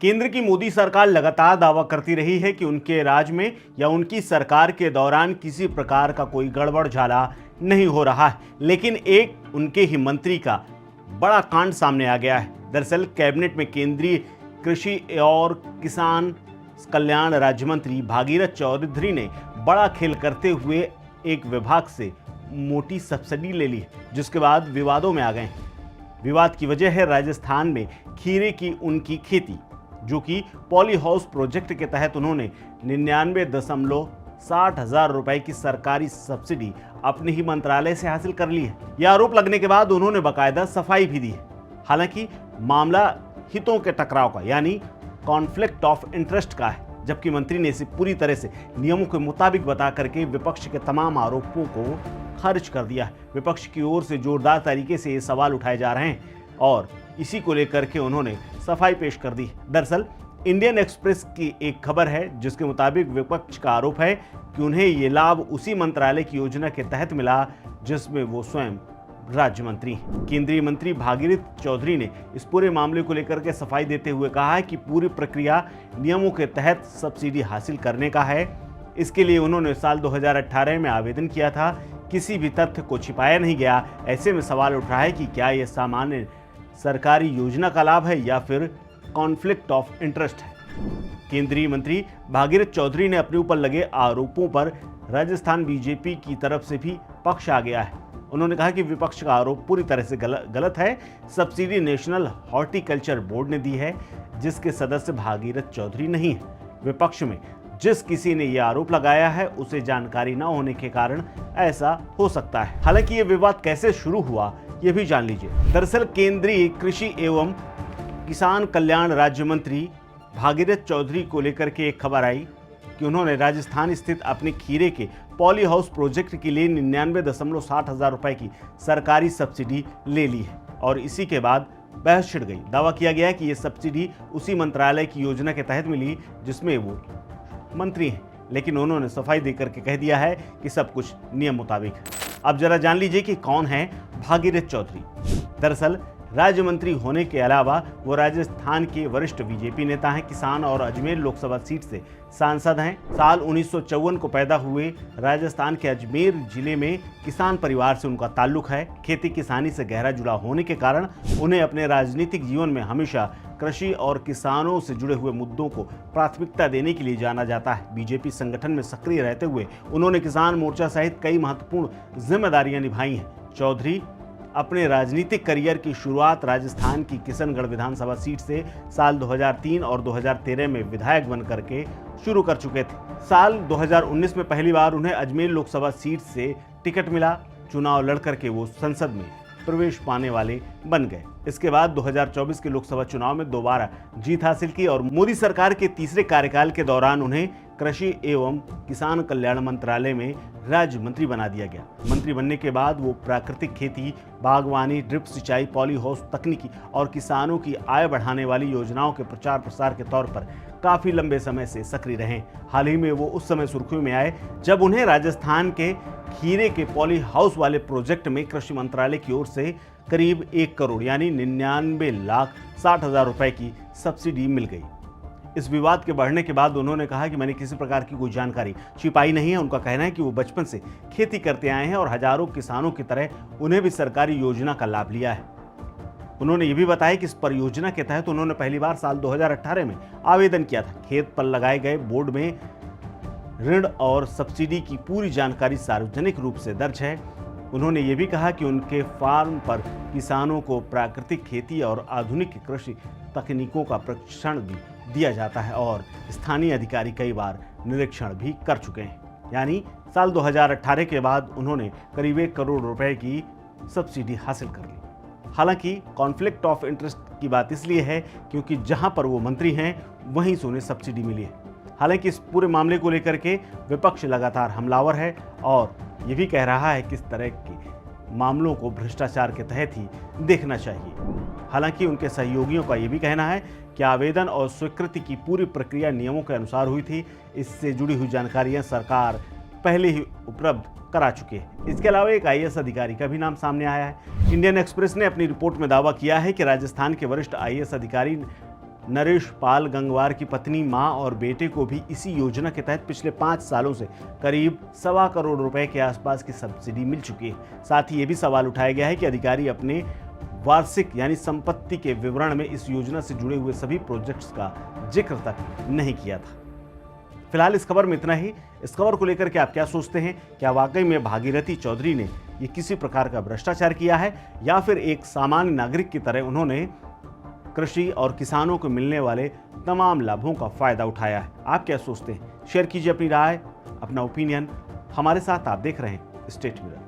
केंद्र की मोदी सरकार लगातार दावा करती रही है कि उनके राज में या उनकी सरकार के दौरान किसी प्रकार का कोई गड़बड़-झाला नहीं हो रहा है, लेकिन एक उनके ही मंत्री का बड़ा कांड सामने आ गया है। दरअसल कैबिनेट में केंद्रीय कृषि और किसान कल्याण राज्य मंत्री भागीरथ चौधरी ने बड़ा खेल करते हुए एक विभाग से मोटी सब्सिडी ले ली, जिसके बाद विवादों में आ गए हैं। विवाद की वजह है राजस्थान में खीरे की उनकी खेती, जो कि पॉली हाउस प्रोजेक्ट के तहत उन्होंने 99,60,000 रुपए की सरकारी सब्सिडी अपने ही मंत्रालय से हासिल कर ली है। यह आरोप लगने के बाद उन्होंने बाकायदा सफाई भी दी है। हालांकि मामला हितों के टकराव का यानी कॉन्फ्लिक्ट ऑफ इंटरेस्ट का है, जबकि मंत्री ने इसे पूरी तरह से नियमों के मुताबिक बता करके विपक्ष के तमाम आरोपों को खारिज कर दिया है। विपक्ष की ओर से जोरदार तरीके से ये सवाल उठाए जा रहे हैं और इसी को लेकर के उन्होंने सफाई पेश कर दी। दरअसल इंडियन एक्सप्रेस की एक खबर है, जिसके मुताबिक विपक्ष का आरोप है कि उन्हें ये लाभ उसी मंत्रालय की योजना के तहत मिला जिसमें वो स्वयं राज्य मंत्री हैं। केंद्रीय मंत्री भागीरथ चौधरी ने इस पूरे मामले को लेकर के सफाई देते हुए कहा है कि पूरी प्रक्रिया नियमों के तहत सब्सिडी हासिल करने का है। इसके लिए उन्होंने साल 2018 में आवेदन किया था। किसी भी तथ्य को छिपाया नहीं गया। ऐसे में सवाल उठ रहा है कि क्या यह सामान्य सरकारी योजना का लाभ है या फिर कॉन्फ्लिक्ट ऑफ इंटरेस्ट है। केंद्रीय मंत्री भागीरथ चौधरी ने अपने ऊपर लगे आरोपों पर राजस्थान बीजेपी की तरफ से भी पक्ष आ गया है। उन्होंने कहा कि विपक्ष का आरोप पूरी तरह से गलत है। सब्सिडी नेशनल हॉर्टिकल्चर बोर्ड ने दी है, जिसके सदस्य भागीरथ चौधरी नहीं है। विपक्ष में जिस किसी ने यह आरोप लगाया है उसे जानकारी न होने के कारण ऐसा हो सकता है। हालांकि ये विवाद कैसे शुरू हुआ ये भी जान लीजिए। दरअसल केंद्रीय कृषि एवं किसान कल्याण राज्य मंत्री भागीरथ चौधरी को लेकर के एक खबर आई कि उन्होंने राजस्थान स्थित अपने खीरे के पॉली हाउस प्रोजेक्ट के लिए 99,60,000 रुपए की सरकारी सब्सिडी ले ली है और इसी के बाद बहस छिड़ गई। दावा किया गया कि यह सब्सिडी उसी मंत्रालय की योजना के तहत मिली जिसमें वो मंत्री हैं, लेकिन उन्होंने सफाई देकर के कह दिया है कि सब कुछ नियम मुताबिक है। अब जरा जान लीजिए कि कौन है भागीरथ चौधरी। दरअसल राज्य मंत्री होने के अलावा वो राजस्थान के वरिष्ठ बीजेपी नेता हैं, किसान और अजमेर लोकसभा सीट से सांसद हैं। साल 1954 को पैदा हुए राजस्थान के अजमेर जिले में किसान परिवार से उनका ताल्लुक है। खेती किसानी से गहरा जुड़ा होने के कारण उन्हें अपने राजनीतिक जीवन में हमेशा कृषि और किसानों से जुड़े हुए मुद्दों को प्राथमिकता देने के लिए जाना जाता है। बीजेपी संगठन में सक्रिय रहते हुए उन्होंने किसान मोर्चा सहित कई महत्वपूर्ण जिम्मेदारियां निभाई हैं। चौधरी अपने राजनीतिक करियर की शुरुआत राजस्थान की किशनगढ़ विधानसभा सीट से साल 2003 और 2013 में विधायक बन करके शुरू कर चुके थे। साल 2019 में पहली बार उन्हें अजमेर लोकसभा सीट से टिकट मिला। चुनाव लड़कर के वो संसद में प्रवेश पाने वाले बन गए। इसके बाद 2024 के लोकसभा चुनाव में दोबारा जीत हासिल की और मोदी सरकार के तीसरे कार्यकाल के दौरान उन्हें कृषि एवं किसान कल्याण मंत्रालय में राज्य मंत्री बना दिया गया। मंत्री बनने के बाद वो प्राकृतिक खेती, बागवानी, ड्रिप सिंचाई, पॉली हाउस तकनीकी और किसानों की आय बढ़ाने वाली योजनाओं के प्रचार प्रसार के तौर पर काफी लंबे समय से सक्रिय रहे। हाल ही में वो उस समय सुर्खियों में आए जब उन्हें राजस्थान के खीरे के पॉली हाउस वाले प्रोजेक्ट में कृषि मंत्रालय की ओर से करीब 1 करोड़ यानी 99,60,000 रुपए की सब्सिडी मिल गई। इस विवाद के बढ़ने के बाद उन्होंने कहा कि मैंने किसी प्रकार की कोई जानकारी छिपाई नहीं है। उनका कहना है कि वो बचपन से खेती करते आए हैं और हजारों किसानों की तरह उन्हें भी सरकारी योजना का लाभ लिया है। उन्होंने ये भी बताया कि इस परियोजना के तहत उन्होंने पहली बार साल 2018 में आवेदन किया था। खेत पर लगाए गए बोर्ड में ऋण और सब्सिडी की पूरी जानकारी सार्वजनिक रूप से दर्ज है। उन्होंने ये भी कहा कि उनके फार्म पर किसानों को प्राकृतिक खेती और आधुनिक कृषि तकनीकों का प्रशिक्षण भी दिया जाता है और स्थानीय अधिकारी कई बार निरीक्षण भी कर चुके हैं। यानी साल 2018 के बाद उन्होंने करीब 1 करोड़ रुपए की सब्सिडी हासिल कर ली। हालांकि कॉन्फ्लिक्ट ऑफ इंटरेस्ट की बात इसलिए है क्योंकि जहां पर वो मंत्री हैं वहीं से उन्हें सब्सिडी मिली है। हालांकि इस पूरे मामले को लेकर के विपक्ष लगातार हमलावर है और ये भी कह रहा है कि इस तरह के मामलों को भ्रष्टाचार के तहत ही देखना चाहिए। हालांकि उनके सहयोगियों का ये भी कहना है कि आवेदन और स्वीकृति की पूरी प्रक्रिया नियमों के अनुसार हुई थी। इससे जुड़ी हुई जानकारियां सरकार पहले ही उपलब्ध करा चुके हैं। इसके अलावा एक आईएएस अधिकारी का भी नाम सामने आया है। इंडियन एक्सप्रेस ने अपनी रिपोर्ट में दावा किया है कि राजस्थान के वरिष्ठ आईएएस अधिकारी नरेश पाल गंगवार की पत्नी, मां और बेटे को भी इसी योजना के तहत पिछले 5 सालों से करीब 1.25 करोड़ रुपए के आसपास की सब्सिडी मिल चुकी है। साथ ही ये भी सवाल उठाया गया है कि अधिकारी अपने वार्षिक यानी संपत्ति के विवरण में इस योजना से जुड़े हुए सभी प्रोजेक्ट्स का जिक्र तक नहीं किया था। फिलहाल इस खबर में इतना ही। इस खबर को लेकर के आप क्या सोचते हैं? क्या वाकई में भागीरथी चौधरी ने ये किसी प्रकार का भ्रष्टाचार किया है या फिर एक सामान्य नागरिक की तरह उन्होंने कृषि और किसानों को मिलने वाले तमाम लाभों का फायदा उठाया है? आप क्या सोचते हैं? शेयर कीजिए अपनी राय, अपना ओपिनियन हमारे साथ। आप देख रहे हैं स्टेट मिरर।